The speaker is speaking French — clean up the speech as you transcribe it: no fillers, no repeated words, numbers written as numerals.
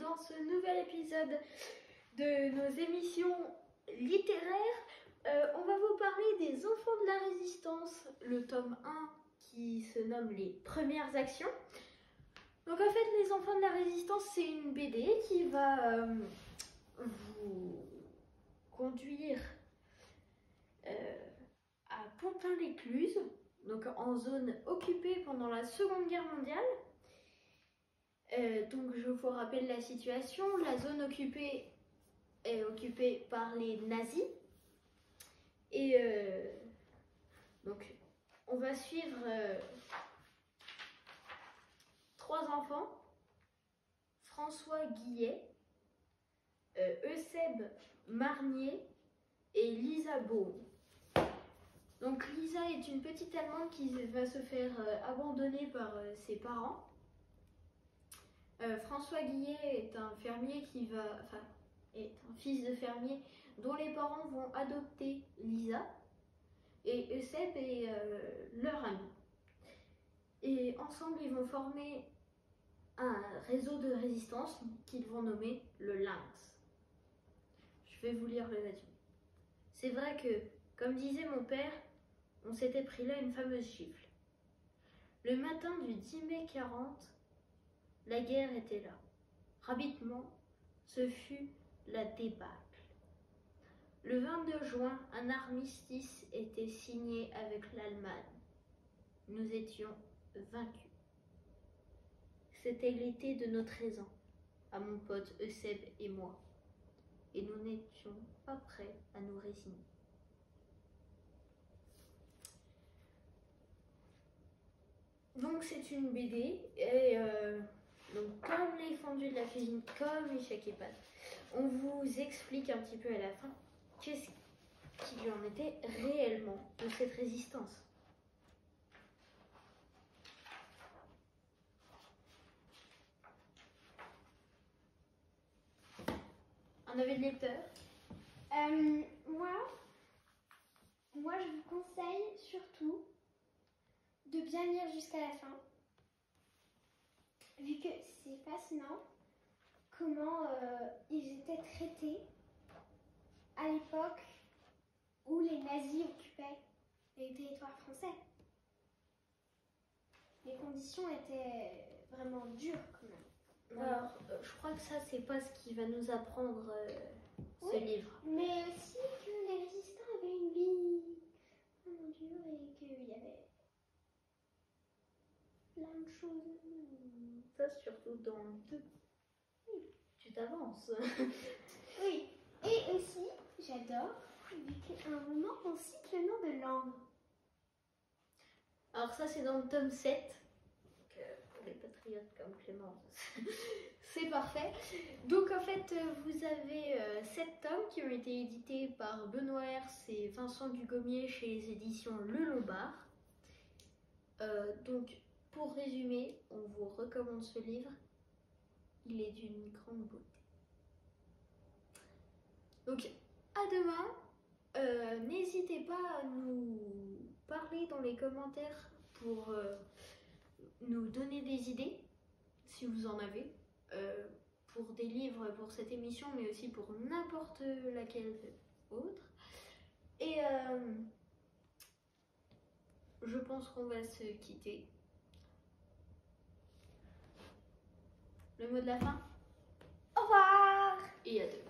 dans ce nouvel épisode de nos émissions littéraires. On va vous parler des Enfants de la Résistance, le tome 1 qui se nomme Les Premières Actions. Donc en fait, Les Enfants de la Résistance, c'est une BD qui va vous conduire à Pontin-l'Écluse, donc en zone occupée pendant la Seconde Guerre mondiale. Donc je vous rappelle la situation. La zone occupée est occupée par les nazis. Et donc on va suivre 3 enfants. François Guillet, Eusèbe Marnier et Lisa Baume. Donc Lisa est une petite Allemande qui va se faire abandonner par ses parents. François Guillet est un fermier est un fils de fermier dont les parents vont adopter Lisa. Et Eusèbe est leur ami. Et ensemble, ils vont former un réseau de résistance qu'ils vont nommer le Lynx. Je vais vous lire le résumé. C'est vrai que, comme disait mon père, on s'était pris là une fameuse gifle. Le matin du 10 mai 40, la guerre était là. Rapidement, ce fut la débâcle. Le 22 juin, un armistice était signé avec l'Allemagne. Nous étions vaincus. C'était l'été de nos 13 ans, à mon pote Eusèbe et moi. Et nous n'étions pas prêts à nous résigner. Donc c'est une BD et donc comme les fondus de la cuisine, comme les chèques et pâtes, on vous explique un petit peu à la fin qu'est-ce qu'il en était réellement de cette résistance. Un avis de lecteur? Moi, je vous conseille surtout de bien lire jusqu'à la fin, vu que c'est fascinant comment ils étaient traités à l'époque où les nazis occupaient les territoires français. Les conditions étaient vraiment dures quand même. Alors, je crois que ça, c'est pas ce qui va nous apprendre ce livre. Mais aussi que les résistants avaient une vie vraiment dure et qu'il y avait plein de choses. Ça, surtout dans le 2. Oui. Tu t'avances. Oui. Et aussi, j'adore, vu qu'à un moment, on cite le nom de Langres. Alors ça, c'est dans le tome 7. Pour les patriotes comme Clément, c'est parfait. Donc en fait, vous avez 7 tomes qui ont été édités par Benoît Hers et Vincent Dugommier chez les éditions Le Lombard. Donc pour résumer, on vous recommande ce livre. Il est d'une grande beauté. Donc à demain. N'hésitez pas à nous parler dans les commentaires pour nous donner des idées, si vous en avez, pour des livres pour cette émission, mais aussi pour n'importe laquelle autre. Et je pense qu'on va se quitter. Le mot de la fin? Au revoir! Et à demain.